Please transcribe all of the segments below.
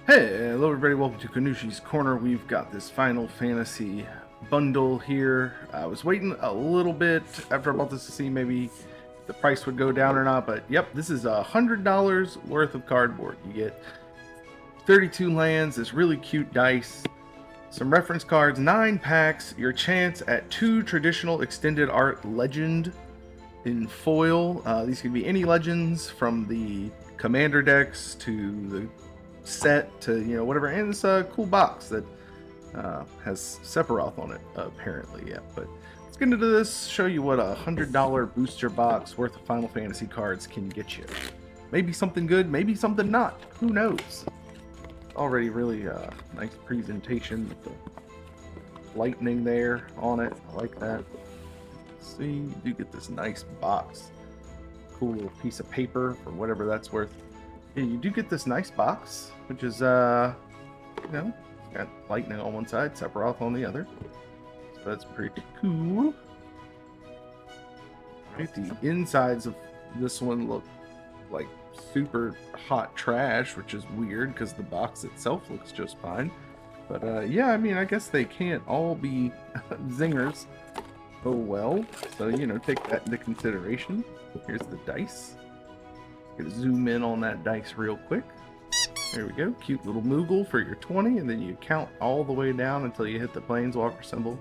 Hey, hello everybody, welcome to Kanushi's Corner. We've got this Final Fantasy bundle here. I was waiting a little bit after I bought this to see maybe the price would go down or not, but yep, this is $100 worth of cardboard. You get 32 lands, this really cute dice, some reference cards, 9 packs, your chance at 2 traditional extended art legend in foil. These could be any legends from the commander decks to the set to whatever, and it's a cool box that has Sephiroth on it apparently. Yeah, but let's get into this, show you what a $100 booster box worth of Final Fantasy cards can get you. Maybe something good, maybe something not, who knows. Already really nice presentation with the lightning there on it. I like that. See, you do get this nice box, cool little piece of paper for whatever that's worth. Yeah, you do get this nice box, which is, it's got lightning on one side, Sephiroth on the other. So that's pretty cool. Right, the insides of this one look like super hot trash, which is weird because the box itself looks just fine. But yeah, I mean, I guess they can't all be zingers. Oh well. So, take that into consideration. Here's the dice. Gonna zoom in on that dice real quick. There we go. Cute little Moogle for your 20, and then you count all the way down until you hit the Planeswalker symbol.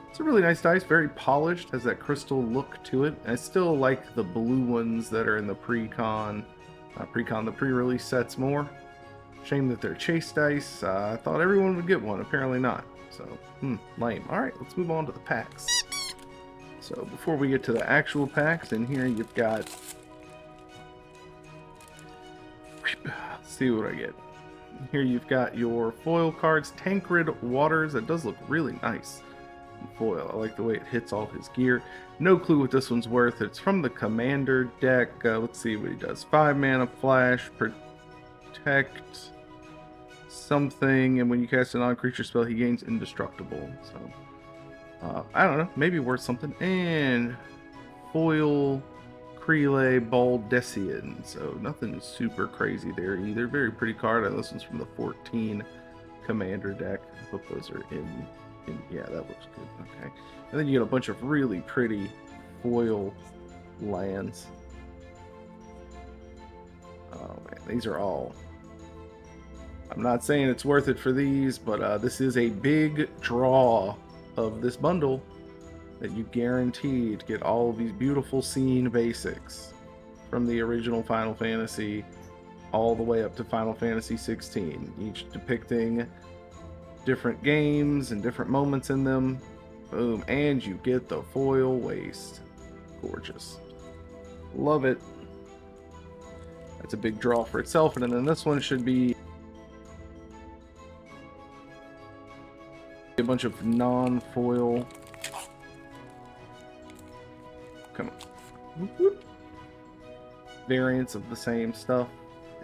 It's a really nice dice, very polished, has that crystal look to it. I still like the blue ones that are in the the pre-release sets more. Shame that they're chase dice. I thought everyone would get one, apparently not. So, lame. Alright, let's move on to the packs. So before we get to the actual packs, in here you've got... Let's see what I get. Here you've got your foil cards, Tancred Waters. That does look really nice in foil. I like the way it hits all his gear. No clue what this one's worth. It's from the Commander deck. Let's see what he does. 5 mana flash, protect something, and when you cast a non-creature spell, he gains indestructible. So, I don't know. Maybe worth something. And foil Crele Baldessian, so nothing super crazy there either. Very pretty card. And this one's from the 14 Commander deck. I hope those are in yeah, that looks good. Okay. And then you get a bunch of really pretty foil lands. Oh man, these are all... I'm not saying it's worth it for these, but this is a big draw of this bundle that you guaranteed get all of these beautiful scene basics from the original Final Fantasy all the way up to Final Fantasy 16, each depicting different games and different moments in them. Boom, and you get the foil waste. Gorgeous. Love it. That's a big draw for itself, and then this one should be a bunch of non-foil. Come on. Variants of the same stuff.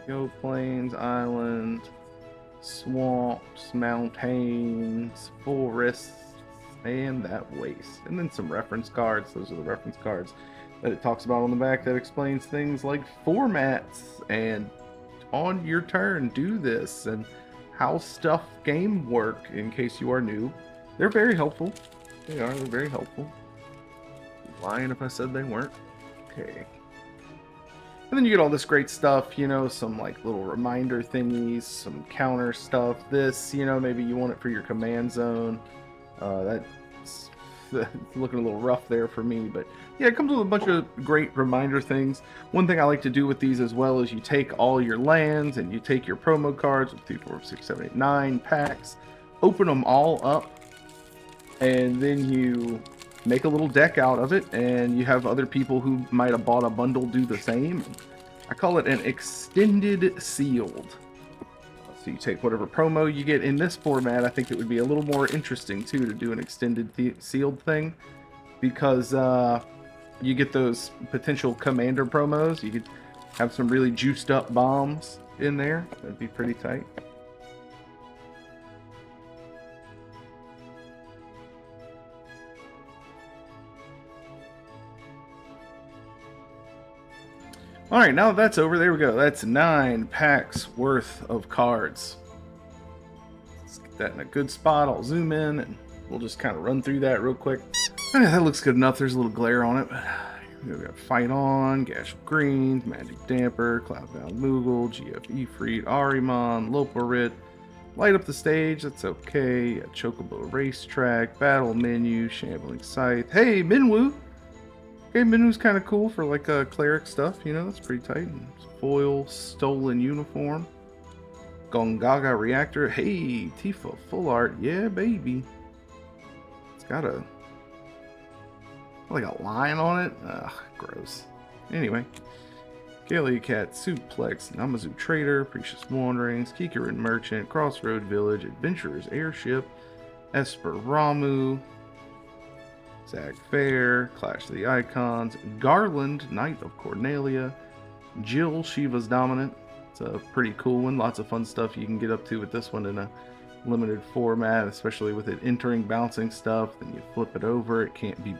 Go plains, island, swamps, mountains, forests, and that waste. And then some reference cards. Those are the reference cards that it talks about on the back that explains things like formats and on your turn do this and how stuff game work in case you are new. They're very helpful. They're very helpful. Lying if I said they weren't. Okay. And then you get all this great stuff, some like little reminder thingies, some counter stuff. This, maybe you want it for your command zone. That's looking a little rough there for me, but yeah, it comes with a bunch of great reminder things. One thing I like to do with these as well is you take all your lands and you take your promo cards with 2, 4, 6, 7, 8, 9 packs, open them all up, and then you make a little deck out of it, and you have other people who might have bought a bundle do the same. I call it an extended sealed. So you take whatever promo you get in this format. I think it would be a little more interesting too to do an extended sealed thing, because you get those potential commander promos. You could have some really juiced up bombs in there. That'd be pretty tight. Alright, now that that's over, there we go. That's 9 packs worth of cards. Let's get that in a good spot. I'll zoom in and we'll just kind of run through that real quick. That looks good enough. There's a little glare on it, but we got Fight On, Gash of Greens, Magic Damper, Cloudbound Moogle, GF Ifrit, Arimon, Loporit, Light Up the Stage, that's okay. A Chocobo Racetrack, Battle Menu, Shambling Scythe. Hey, Minwoo! Okay, Minwoo's kind of cool for like cleric stuff, you know, that's pretty tight. Foil, Stolen Uniform, Gongaga Reactor. Hey, Tifa, full art. Yeah, baby. It's got a like a lion on it. Ugh, gross. Anyway, Galia Cat, Suplex, Namazu Trader, Precious Wanderings, Kikarin Merchant, Crossroad Village, Adventurer's Airship, Esper Ramu, Zag Fair, Clash of the Icons, Garland, Knight of Cornelia, Jill, Shiva's Dominant. It's a pretty cool one. Lots of fun stuff you can get up to with this one in a limited format, especially with it entering bouncing stuff. Then you flip it over, it can't be,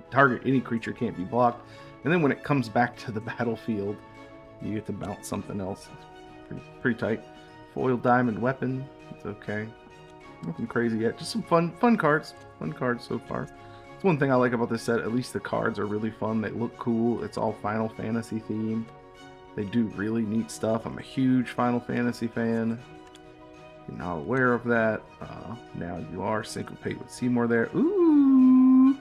target any creature can't be blocked. And then when it comes back to the battlefield, you get to bounce something else. It's pretty tight. Foil Diamond Weapon. It's okay. Nothing crazy yet. Just some fun cards. Fun cards so far. That's one thing I like about this set. At least the cards are really fun. They look cool. It's all Final Fantasy themed. They do really neat stuff. I'm a huge Final Fantasy fan. If you're not aware of that, now you are. Syncopate with Seymour there. Ooh!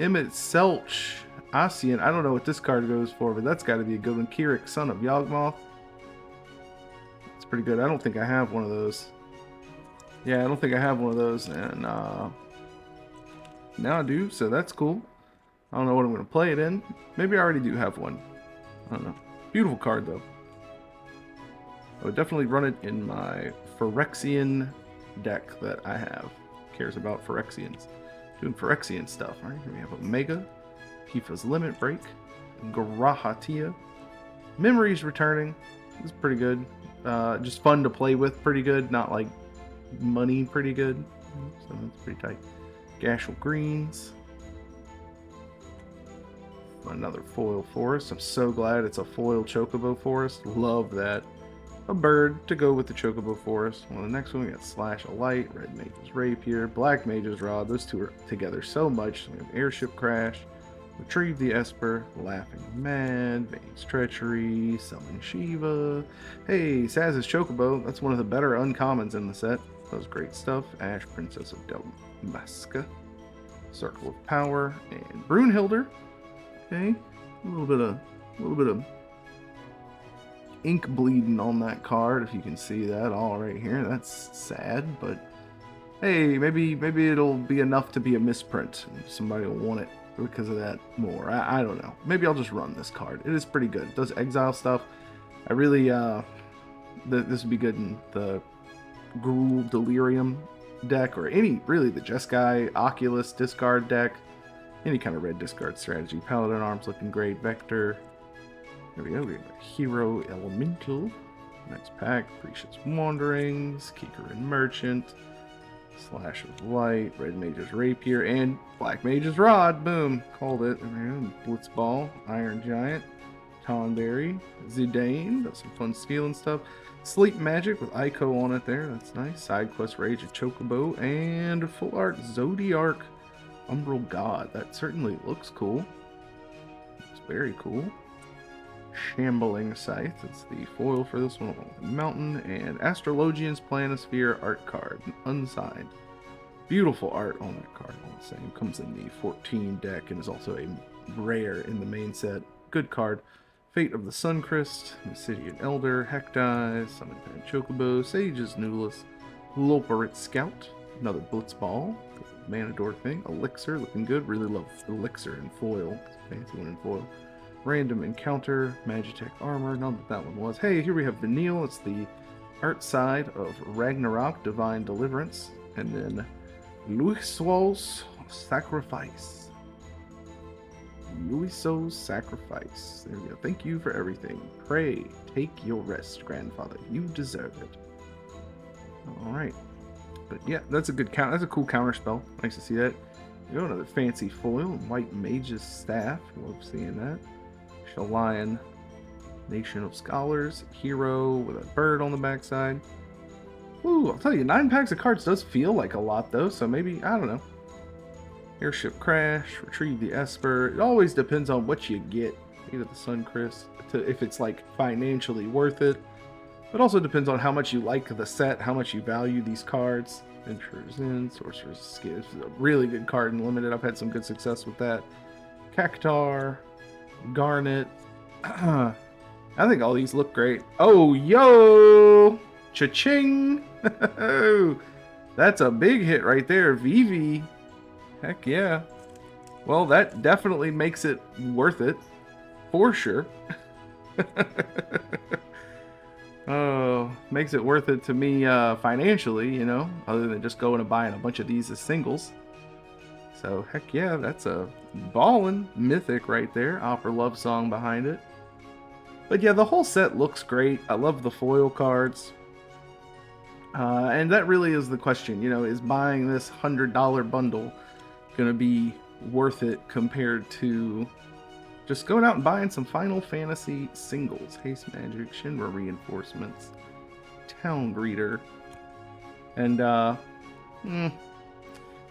Emmett Selch. Asian. I don't know what this card goes for, but that's got to be a good one. Kirik, Son of Yawgmoth. It's pretty good. I don't think I have one of those. Yeah, I don't think I have one of those, and now I do, so that's cool. I don't know what I'm going to play it in. Maybe I already do have one. I don't know. Beautiful card, though. I would definitely run it in my Phyrexian deck that I have. Cares about Phyrexians. Doing Phyrexian stuff. All right, here we have Omega, Tifa's Limit Break, Grahatia, Memories returning. This is pretty good. Just fun to play with, pretty good. Not like money, pretty good. So that's pretty tight. Gashel Greens. Another foil forest. I'm so glad it's a foil chocobo forest. Love that. A bird to go with the chocobo forest. Well, the next one we got Slash of Light, Red Mage's Rapier, Black Mage's Rod. Those two are together so much. We have Airship Crash, Retrieve the Esper, Laughing Mad, Vane's Treachery, Summon Shiva. Hey, Saz's Chocobo. That's one of the better uncommons in the set. Does great stuff. Ash, Princess of Dalmasca, Circle of Power, and Brunhilde. Okay, a little bit of ink bleeding on that card, if you can see that all right here. That's sad, but hey, maybe it'll be enough to be a misprint. Somebody will want it because of that more. I don't know. Maybe I'll just run this card. It is pretty good. It does exile stuff. I really this would be good in the Gruul Delirium deck, or any really the Jeskai Oculus discard deck. Any kind of red discard strategy. Paladin Arms looking great. Vector. There we go. We have Hero Elemental. Next pack. Precious Wanderings. Kikarin Merchant. Slash of Light. Red Mage's Rapier. And Black Mage's Rod. Boom. Called it. There we go. Blitzball. Iron Giant. Tonberry. Zidane. Got some fun stealing stuff. Sleep Magic with Ico on it there. That's nice. Side Quest Rage of Chocobo. And full art Zodiark Umbral God. That certainly looks cool. It's very cool. Shambling Scythe. It's the foil for this one along with the mountain. And Astrologian's Planisphere art card. Unsigned. Beautiful art on that card. All the same. Comes in the 14 deck and is also a rare in the main set. Good card. Fate of the Suncrest. Mysidian Elder. Hectai. Summon Chocobo. Sage's Nulus. Loporit Scout. Another Blitzball. Manador thing. Elixir, looking good. Really love Elixir in foil. It's a fancy one in foil. Random Encounter, Magitech Armor. Not that that one was. Hey, here we have Vanille. It's the art side of Ragnarok, Divine Deliverance. And then Luiso's Sacrifice. Luiso's Sacrifice. There we go. Thank you for everything. Pray, take your rest, grandfather. You deserve it. Alright. But yeah, that's a good count. That's a cool counter spell. Nice to see that. You know, another fancy foil. White Mage's Staff. Love seeing that. Shalion, Nation of Scholars. Hero with a bird on the backside. Ooh, I'll tell you, 9 packs of cards does feel like a lot, though, so maybe, I don't know. Airship Crash, Retrieve the Esper. It always depends on what you get. Fate of the Sun Chris, if it's, like, financially worth it. It also depends on how much you like the set, how much you value these cards. Adventurer's Inn, Sorcerer's Escape. This is a really good card in Limited. I've had some good success with that. Cactar, Garnet. I think all these look great. Oh, yo! Cha-ching! That's a big hit right there. Vivi. Heck yeah. Well, that definitely makes it worth it. For sure. Oh, makes it worth it to me financially, you know, other than just going and buying a bunch of these as singles. So, heck yeah, that's a ballin' mythic right there. Opera Love Song behind it. But yeah, the whole set looks great. I love the foil cards. And that really is the question, you know, is buying this $100 bundle going to be worth it compared to just going out and buying some Final Fantasy singles? Haste Magic, Shinra Reinforcements, Town Greeter, and a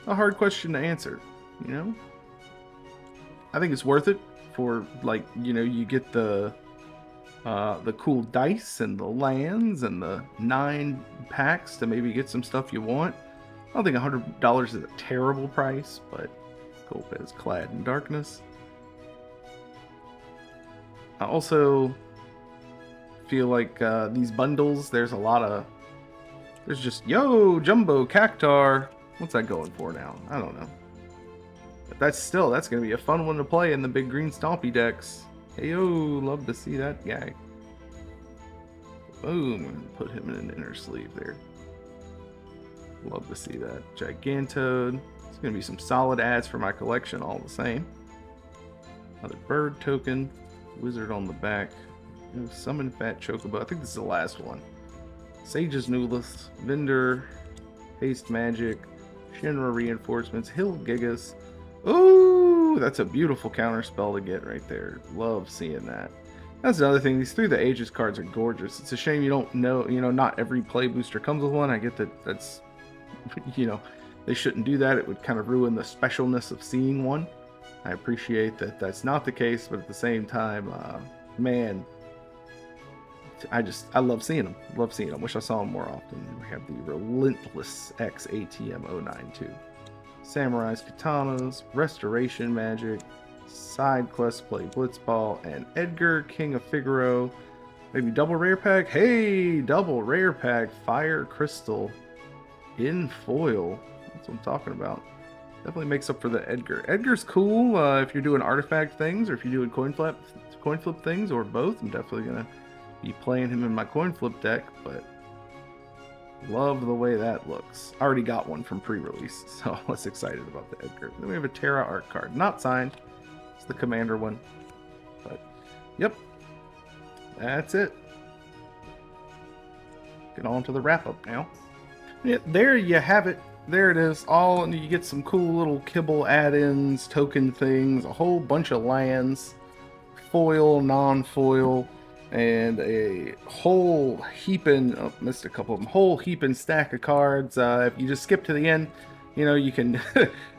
hard question to answer, you know? I think it's worth it for, like, you know, you get the cool dice and the lands and the 9 packs to maybe get some stuff you want. I don't think $100 is a terrible price, but Golbez Clad in Darkness. I also feel like these bundles, there's just, yo, Jumbo Cactar. What's that going for now? I don't know. But that's going to be a fun one to play in the big green Stompy decks. Heyo, love to see that guy. Boom, put him in an inner sleeve there. Love to see that. Gigantode. It's going to be some solid ads for my collection all the same. Another bird token. Wizard on the back. Summon Fat Chocobo. I think this is the last one. Sage's Newlith. Vendor. Haste Magic. Shinra Reinforcements. Hill Gigas. Ooh, that's a beautiful counter spell to get right there. Love seeing that. That's another thing. These Through the Ages cards are gorgeous. It's a shame you don't know, you know, not every play booster comes with one. I get that that's, you know, they shouldn't do that. It would kind of ruin the specialness of seeing one. I appreciate that that's not the case, but at the same time, man, I love seeing them. Love seeing them. Wish I saw them more often. We have the Relentless X ATM 092. Samurai's Katanas, Restoration Magic, Side Quest Play Blitzball, and Edgar, King of Figaro. Maybe double rare pack? Hey, double rare pack, Fire Crystal in foil. That's what I'm talking about. Definitely makes up for the Edgar. Edgar's cool if you're doing artifact things or if you're doing coin flip things or both. I'm definitely going to be playing him in my coin flip deck, but love the way that looks. I already got one from pre-release, so I was excited about the Edgar. Then we have a Terra art card. Not signed. It's the Commander one. But, yep. That's it. Get on to the wrap-up now. Yeah, there you have it. There it is. And you get some cool little kibble add-ins, token things, a whole bunch of lands, foil, non-foil, and a whole heaping, oh, missed a couple of them, whole heaping stack of cards. If you just skip to the end, you know, you can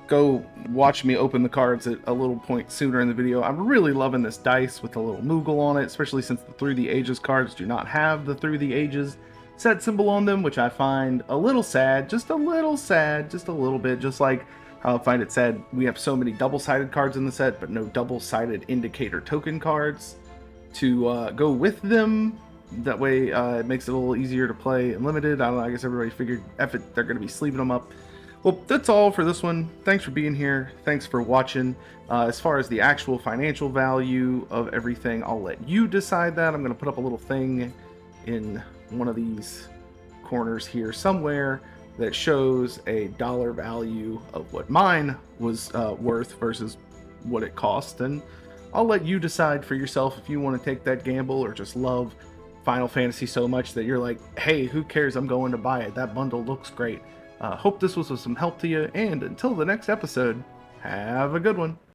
go watch me open the cards at a little point sooner in the video. I'm really loving this dice with the little Moogle on it, especially since the Through the Ages cards do not have the Through the Ages set symbol on them, which I find a little sad, just a little bit, just like how I find it sad we have so many double-sided cards in the set, but no double-sided indicator token cards to go with them. That way it makes it a little easier to play in Limited. I don't know, I guess everybody figured they're going to be sleeving them up. Well, that's all for this one. Thanks for being here. Thanks for watching. As far as the actual financial value of everything, I'll let you decide that. I'm going to put up a little thing in one of these corners here somewhere that shows a dollar value of what mine was worth versus what it cost, and I'll let you decide for yourself if you want to take that gamble or just love Final Fantasy so much that you're like, hey, who cares, I'm going to buy it, that bundle looks great. Hope this was of some help to you, and until the next episode, have a good one.